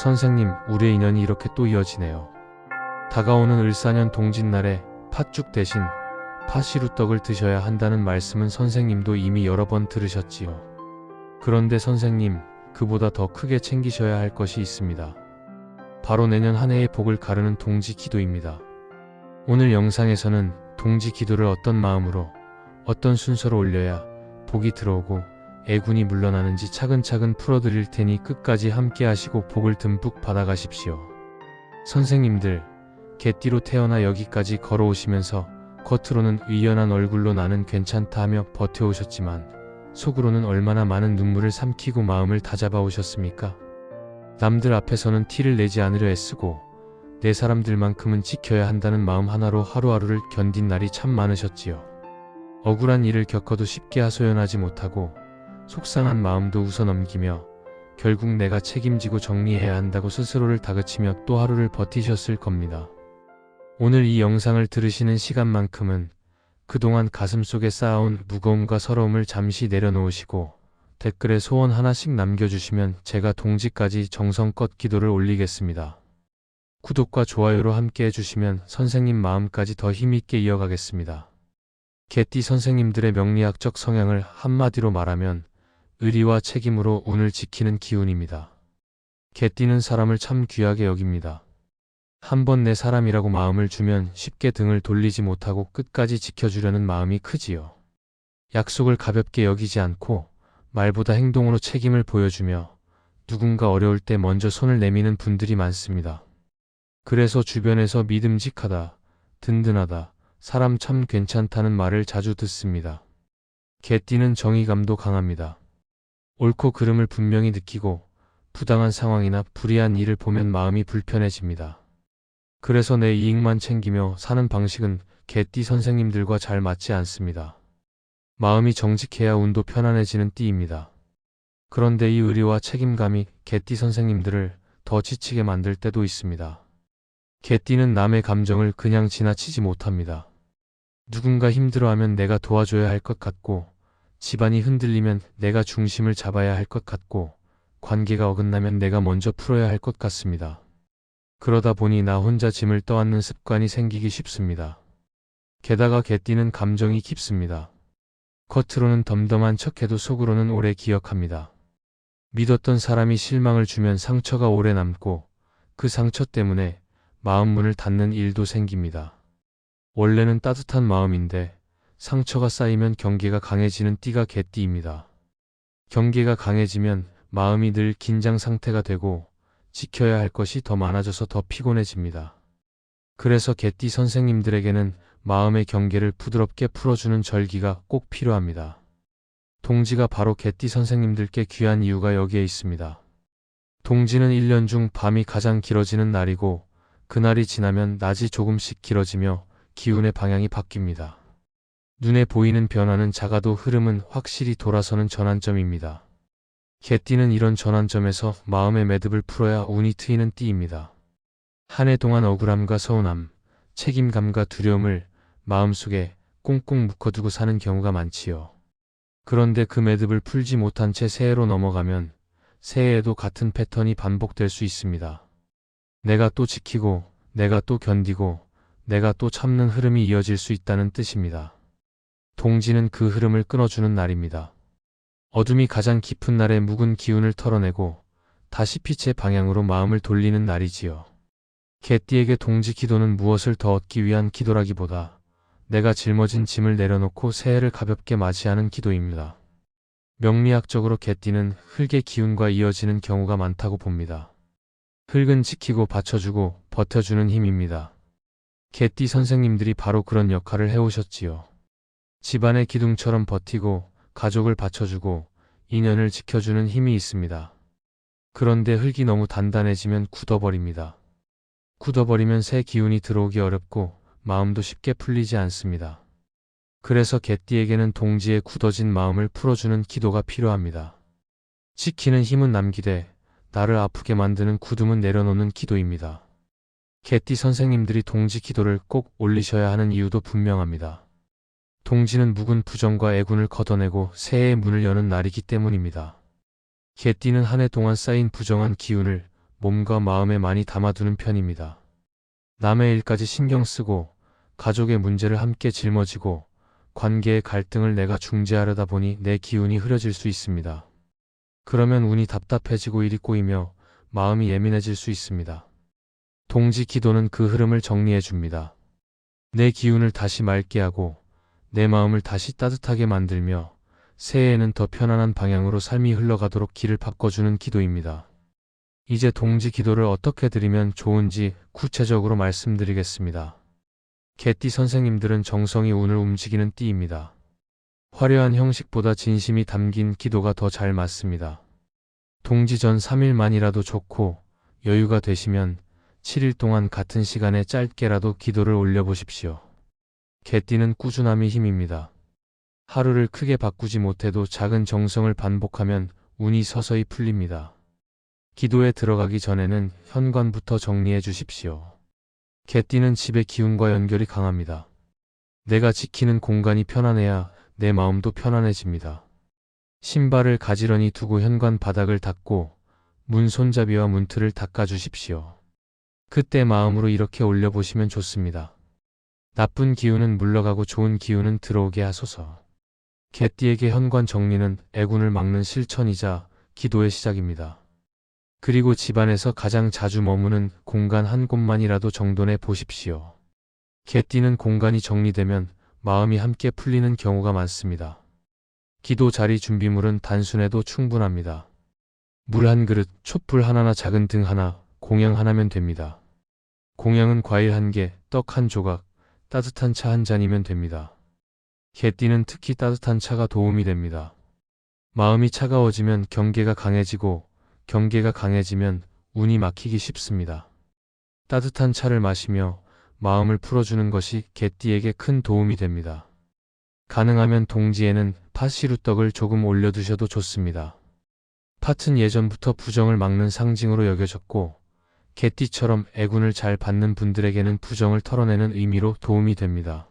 선생님, 우리의 인연이 이렇게 또 이어지네요. 다가오는 을사년 동짓날에 팥죽 대신 파시루떡을 드셔야 한다는 말씀은 선생님도 이미 여러 번 들으셨지요. 그런데 선생님, 그보다 더 크게 챙기셔야 할 것이 있습니다. 바로 내년 한 해의 복을 가르는 동지 기도입니다. 오늘 영상에서는 동지 기도를 어떤 마음으로, 어떤 순서로 올려야 복이 들어오고 애군이 물러나는지 차근차근 풀어드릴 테니 끝까지 함께 하시고 복을 듬뿍 받아가십시오. 선생님들, 개띠로 태어나 여기까지 걸어오시면서 겉으로는 의연한 얼굴로 나는 괜찮다 하며 버텨오셨지만 속으로는 얼마나 많은 눈물을 삼키고 마음을 다잡아 오셨습니까? 남들 앞에서는 티를 내지 않으려 애쓰고 내 사람들만큼은 지켜야 한다는 마음 하나로 하루하루를 견딘 날이 참 많으셨지요. 억울한 일을 겪어도 쉽게 하소연하지 못하고 속상한 마음도 웃어넘기며 결국 내가 책임지고 정리해야 한다고 스스로를 다그치며 또 하루를 버티셨을 겁니다. 오늘 이 영상을 들으시는 시간만큼은 그동안 가슴속에 쌓아온 무거움과 서러움을 잠시 내려놓으시고 댓글에 소원 하나씩 남겨주시면 제가 동지까지 정성껏 기도를 올리겠습니다. 구독과 좋아요로 함께 해주시면 선생님 마음까지 더 힘있게 이어가겠습니다. 개띠 선생님들의 명리학적 성향을 한마디로 말하면 의리와 책임으로 운을 지키는 기운입니다. 개띠는 사람을 참 귀하게 여깁니다. 한번 내 사람이라고 마음을 주면 쉽게 등을 돌리지 못하고 끝까지 지켜주려는 마음이 크지요. 약속을 가볍게 여기지 않고 말보다 행동으로 책임을 보여주며 누군가 어려울 때 먼저 손을 내미는 분들이 많습니다. 그래서 주변에서 믿음직하다, 든든하다, 사람 참 괜찮다는 말을 자주 듣습니다. 개띠는 정의감도 강합니다. 옳고 그름을 분명히 느끼고 부당한 상황이나 불의한 일을 보면 마음이 불편해집니다. 그래서 내 이익만 챙기며 사는 방식은 개띠 선생님들과 잘 맞지 않습니다. 마음이 정직해야 운도 편안해지는 띠입니다. 그런데 이 의리와 책임감이 개띠 선생님들을 더 지치게 만들 때도 있습니다. 개띠는 남의 감정을 그냥 지나치지 못합니다. 누군가 힘들어하면 내가 도와줘야 할 것 같고 집안이 흔들리면 내가 중심을 잡아야 할 것 같고 관계가 어긋나면 내가 먼저 풀어야 할 것 같습니다. 그러다 보니 나 혼자 짐을 떠안는 습관이 생기기 쉽습니다. 게다가 개띠는 감정이 깊습니다. 겉으로는 덤덤한 척해도 속으로는 오래 기억합니다. 믿었던 사람이 실망을 주면 상처가 오래 남고 그 상처 때문에 마음 문을 닫는 일도 생깁니다. 원래는 따뜻한 마음인데 상처가 쌓이면 경계가 강해지는 띠가 개띠입니다. 경계가 강해지면 마음이 늘 긴장 상태가 되고 지켜야 할 것이 더 많아져서 더 피곤해집니다. 그래서 개띠 선생님들에게는 마음의 경계를 부드럽게 풀어주는 절기가 꼭 필요합니다. 동지가 바로 개띠 선생님들께 귀한 이유가 여기에 있습니다. 동지는 1년 중 밤이 가장 길어지는 날이고 그날이 지나면 낮이 조금씩 길어지며 기운의 방향이 바뀝니다. 눈에 보이는 변화는 작아도 흐름은 확실히 돌아서는 전환점입니다. 개띠는 이런 전환점에서 마음의 매듭을 풀어야 운이 트이는 띠입니다. 한 해 동안 억울함과 서운함, 책임감과 두려움을 마음속에 꽁꽁 묶어두고 사는 경우가 많지요. 그런데 그 매듭을 풀지 못한 채 새해로 넘어가면 새해에도 같은 패턴이 반복될 수 있습니다. 내가 또 지키고, 내가 또 견디고, 내가 또 참는 흐름이 이어질 수 있다는 뜻입니다. 동지는 그 흐름을 끊어주는 날입니다. 어둠이 가장 깊은 날에 묵은 기운을 털어내고 다시 빛의 방향으로 마음을 돌리는 날이지요. 개띠에게 동지 기도는 무엇을 더 얻기 위한 기도라기보다 내가 짊어진 짐을 내려놓고 새해를 가볍게 맞이하는 기도입니다. 명리학적으로 개띠는 흙의 기운과 이어지는 경우가 많다고 봅니다. 흙은 지키고 받쳐주고 버텨주는 힘입니다. 개띠 선생님들이 바로 그런 역할을 해오셨지요. 집안의 기둥처럼 버티고 가족을 받쳐주고 인연을 지켜주는 힘이 있습니다. 그런데 흙이 너무 단단해지면 굳어버립니다. 굳어버리면 새 기운이 들어오기 어렵고 마음도 쉽게 풀리지 않습니다. 그래서 개띠에게는 동지의 굳어진 마음을 풀어주는 기도가 필요합니다. 지키는 힘은 남기되 나를 아프게 만드는 굳음은 내려놓는 기도입니다. 개띠 선생님들이 동지 기도를 꼭 올리셔야 하는 이유도 분명합니다. 동지는 묵은 부정과 애군을 걷어내고 새해의 문을 여는 날이기 때문입니다. 개띠는 한 해 동안 쌓인 부정한 기운을 몸과 마음에 많이 담아두는 편입니다. 남의 일까지 신경 쓰고 가족의 문제를 함께 짊어지고 관계의 갈등을 내가 중재하려다 보니 내 기운이 흐려질 수 있습니다. 그러면 운이 답답해지고 일이 꼬이며 마음이 예민해질 수 있습니다. 동지 기도는 그 흐름을 정리해 줍니다. 내 기운을 다시 맑게 하고 내 마음을 다시 따뜻하게 만들며 새해에는 더 편안한 방향으로 삶이 흘러가도록 길을 바꿔주는 기도입니다. 이제 동지 기도를 어떻게 드리면 좋은지 구체적으로 말씀드리겠습니다. 개띠 선생님들은 정성이 운을 움직이는 띠입니다. 화려한 형식보다 진심이 담긴 기도가 더 잘 맞습니다. 동지 전 3일만이라도 좋고 여유가 되시면 7일 동안 같은 시간에 짧게라도 기도를 올려보십시오. 개띠는 꾸준함이 힘입니다. 하루를 크게 바꾸지 못해도 작은 정성을 반복하면 운이 서서히 풀립니다. 기도에 들어가기 전에는 현관부터 정리해 주십시오. 개띠는 집의 기운과 연결이 강합니다. 내가 지키는 공간이 편안해야 내 마음도 편안해집니다. 신발을 가지런히 두고 현관 바닥을 닦고 문 손잡이와 문틀을 닦아주십시오. 그때 마음으로 이렇게 올려보시면 좋습니다. 나쁜 기운은 물러가고 좋은 기운은 들어오게 하소서. 개띠에게 현관 정리는 애군을 막는 실천이자 기도의 시작입니다. 그리고 집안에서 가장 자주 머무는 공간 한 곳만이라도 정돈해 보십시오. 개띠는 공간이 정리되면 마음이 함께 풀리는 경우가 많습니다. 기도 자리 준비물은 단순해도 충분합니다. 물 한 그릇, 촛불 하나나 작은 등 하나, 공양 하나면 됩니다. 공양은 과일 한 개, 떡 한 조각, 따뜻한 차 한 잔이면 됩니다. 개띠는 특히 따뜻한 차가 도움이 됩니다. 마음이 차가워지면 경계가 강해지고 경계가 강해지면 운이 막히기 쉽습니다. 따뜻한 차를 마시며 마음을 풀어주는 것이 개띠에게 큰 도움이 됩니다. 가능하면 동지에는 팥시루떡을 조금 올려두셔도 좋습니다. 팥은 예전부터 부정을 막는 상징으로 여겨졌고 개띠처럼 애군을 잘 받는 분들에게는 부정을 털어내는 의미로 도움이 됩니다.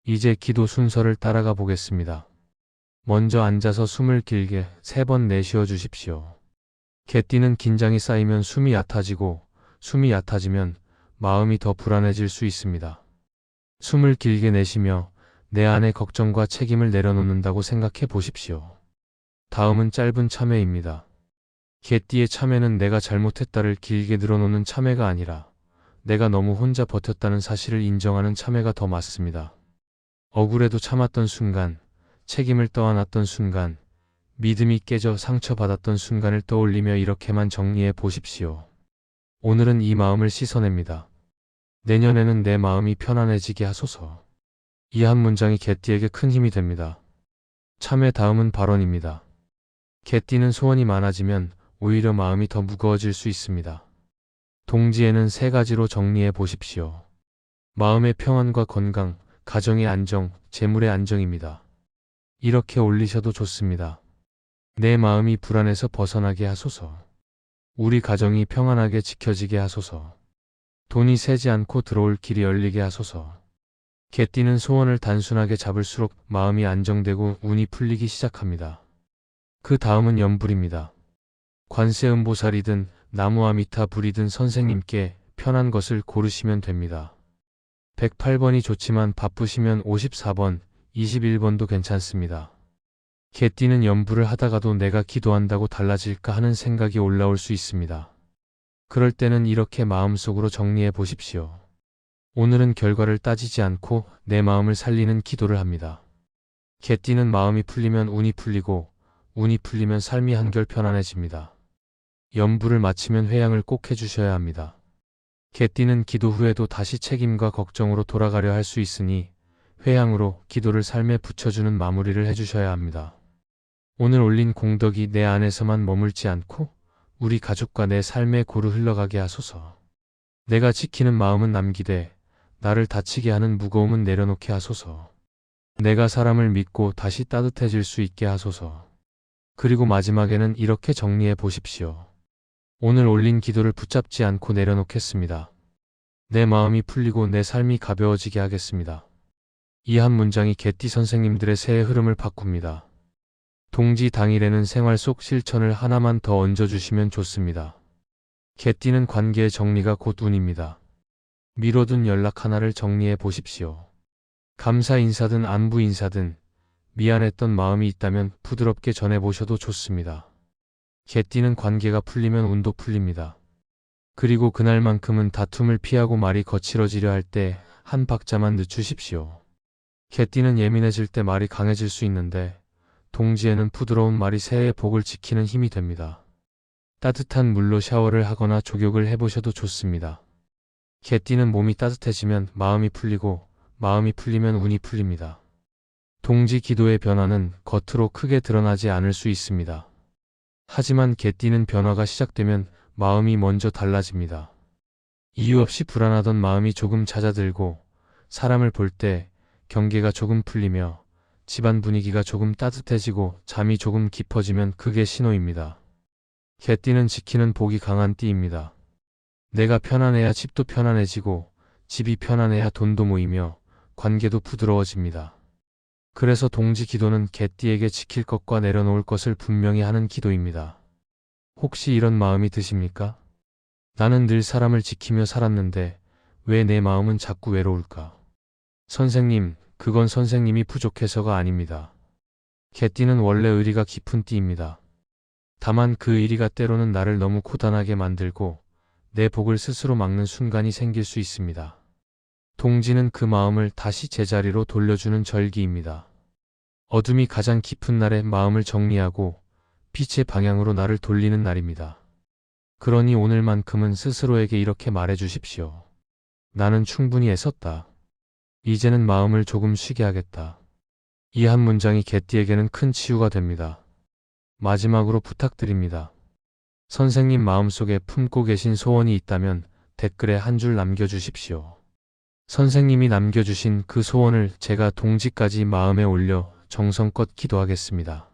이제 기도 순서를 따라가 보겠습니다. 먼저 앉아서 숨을 길게 3번 내쉬어 주십시오. 개띠는 긴장이 쌓이면 숨이 얕아지고 숨이 얕아지면 마음이 더 불안해질 수 있습니다. 숨을 길게 내쉬며 내 안의 걱정과 책임을 내려놓는다고 생각해 보십시오. 다음은 짧은 참회입니다. 개띠의 참회는 내가 잘못했다를 길게 늘어놓는 참회가 아니라 내가 너무 혼자 버텼다는 사실을 인정하는 참회가 더 맞습니다. 억울해도 참았던 순간, 책임을 떠안았던 순간, 믿음이 깨져 상처받았던 순간을 떠올리며 이렇게만 정리해 보십시오. 오늘은 이 마음을 씻어냅니다. 내년에는 내 마음이 편안해지게 하소서. 이 한 문장이 개띠에게 큰 힘이 됩니다. 참회 다음은 발언입니다. 개띠는 소원이 많아지면 오히려 마음이 더 무거워질 수 있습니다. 동지에는 3가지로 정리해 보십시오. 마음의 평안과 건강, 가정의 안정, 재물의 안정입니다. 이렇게 올리셔도 좋습니다. 내 마음이 불안해서 벗어나게 하소서. 우리 가정이 평안하게 지켜지게 하소서. 돈이 새지 않고 들어올 길이 열리게 하소서. 개띠는 소원을 단순하게 잡을수록 마음이 안정되고 운이 풀리기 시작합니다. 그 다음은 염불입니다. 관세음보살이든 나무아미타불이든 선생님께 편한 것을 고르시면 됩니다. 108번이 좋지만 바쁘시면 54번, 21번도 괜찮습니다. 개띠는 염불을 하다가도 내가 기도한다고 달라질까 하는 생각이 올라올 수 있습니다. 그럴 때는 이렇게 마음속으로 정리해 보십시오. 오늘은 결과를 따지지 않고 내 마음을 살리는 기도를 합니다. 개띠는 마음이 풀리면 운이 풀리고 운이 풀리면 삶이 한결 편안해집니다. 염불을 마치면 회양을 꼭 해주셔야 합니다. 개띠는 기도 후에도 다시 책임과 걱정으로 돌아가려 할 수 있으니 회양으로 기도를 삶에 붙여주는 마무리를 해주셔야 합니다. 오늘 올린 공덕이 내 안에서만 머물지 않고 우리 가족과 내 삶에 고루 흘러가게 하소서. 내가 지키는 마음은 남기되 나를 다치게 하는 무거움은 내려놓게 하소서. 내가 사람을 믿고 다시 따뜻해질 수 있게 하소서. 그리고 마지막에는 이렇게 정리해 보십시오. 오늘 올린 기도를 붙잡지 않고 내려놓겠습니다. 내 마음이 풀리고 내 삶이 가벼워지게 하겠습니다. 이 한 문장이 개띠 선생님들의 새해 흐름을 바꿉니다. 동지 당일에는 생활 속 실천을 하나만 더 얹어주시면 좋습니다. 개띠는 관계의 정리가 곧 운입니다. 미뤄둔 연락 하나를 정리해 보십시오. 감사 인사든 안부 인사든 미안했던 마음이 있다면 부드럽게 전해보셔도 좋습니다. 개띠는 관계가 풀리면 운도 풀립니다. 그리고 그날만큼은 다툼을 피하고 말이 거칠어지려 할 때 한 박자만 늦추십시오. 개띠는 예민해질 때 말이 강해질 수 있는데 동지에는 부드러운 말이 새해의 복을 지키는 힘이 됩니다. 따뜻한 물로 샤워를 하거나 족욕을 해보셔도 좋습니다. 개띠는 몸이 따뜻해지면 마음이 풀리고 마음이 풀리면 운이 풀립니다. 동지 기도의 변화는 겉으로 크게 드러나지 않을 수 있습니다. 하지만 개띠는 변화가 시작되면 마음이 먼저 달라집니다. 이유 없이 불안하던 마음이 조금 잦아들고 사람을 볼 때 경계가 조금 풀리며 집안 분위기가 조금 따뜻해지고 잠이 조금 깊어지면 그게 신호입니다. 개띠는 지키는 복이 강한 띠입니다. 내가 편안해야 집도 편안해지고 집이 편안해야 돈도 모이며 관계도 부드러워집니다. 그래서 동지 기도는 개띠에게 지킬 것과 내려놓을 것을 분명히 하는 기도입니다. 혹시 이런 마음이 드십니까? 나는 늘 사람을 지키며 살았는데 왜 내 마음은 자꾸 외로울까? 선생님, 그건 선생님이 부족해서가 아닙니다. 개띠는 원래 의리가 깊은 띠입니다. 다만 그 의리가 때로는 나를 너무 고단하게 만들고 내 복을 스스로 막는 순간이 생길 수 있습니다. 동지는 그 마음을 다시 제자리로 돌려주는 절기입니다. 어둠이 가장 깊은 날에 마음을 정리하고 빛의 방향으로 나를 돌리는 날입니다. 그러니 오늘만큼은 스스로에게 이렇게 말해주십시오. 나는 충분히 애썼다. 이제는 마음을 조금 쉬게 하겠다. 이 한 문장이 개띠에게는 큰 치유가 됩니다. 마지막으로 부탁드립니다. 선생님 마음속에 품고 계신 소원이 있다면 댓글에 한 줄 남겨주십시오. 선생님이 남겨주신 그 소원을 제가 동지까지 마음에 올려 정성껏 기도하겠습니다.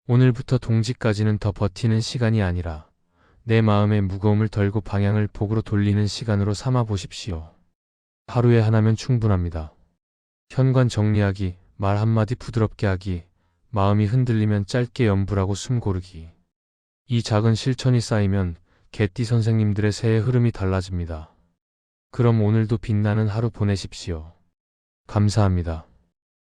오늘부터 동지까지는 더 버티는 시간이 아니라 내 마음의 무거움을 덜고 방향을 복으로 돌리는 시간으로 삼아 보십시오. 하루에 하나면 충분합니다. 현관 정리하기, 말 한마디 부드럽게 하기, 마음이 흔들리면 짧게 염불하고 숨 고르기. 이 작은 실천이 쌓이면 개띠 선생님들의 새해 흐름이 달라집니다. 그럼 오늘도 빛나는 하루 보내십시오. 감사합니다.